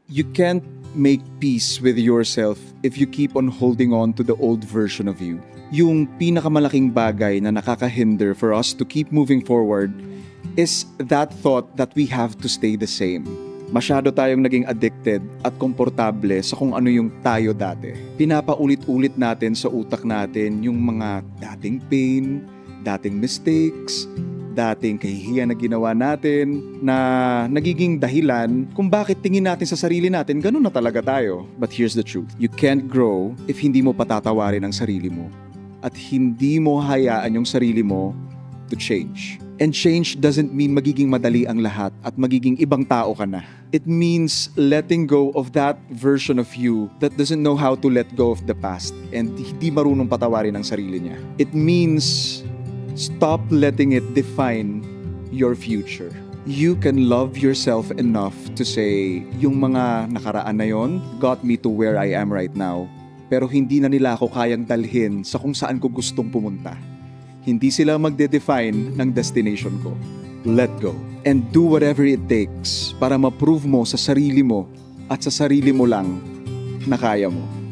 You can't make peace with yourself if you keep on holding on to the old version of you. Yung pinakamalaking bagay na nakakahinder for us to keep moving forward is that thought that we have to stay the same. Masyado tayong naging addicted at komportable sa kung ano yung tayo dati. Pinapaulit-ulit natin sa utak natin yung mga dating pain, dating mistakes, dating kahihiyan na ginawa natin na nagiging dahilan kung bakit tingin natin sa sarili natin, ganun na talaga tayo. But here's the truth. You can't grow if hindi mo patatawarin ang sarili mo. At hindi mo hayaan yung sarili mo to change. And change doesn't mean magiging madali ang lahat at magiging ibang tao ka na. It means letting go of that version of you that doesn't know how to let go of the past and hindi marunong patawarin ang sarili niya. It means stop letting it define your future. You can love yourself enough to say, yung mga nakaraan na yon got me to where I am right now. Pero hindi na nila ako kayang dalhin sa kung saan ko gustong pumunta. Hindi sila magde-define ng destination ko. Let go. And do whatever it takes para ma-prove mo sa sarili mo at sa sarili mo lang na kaya mo.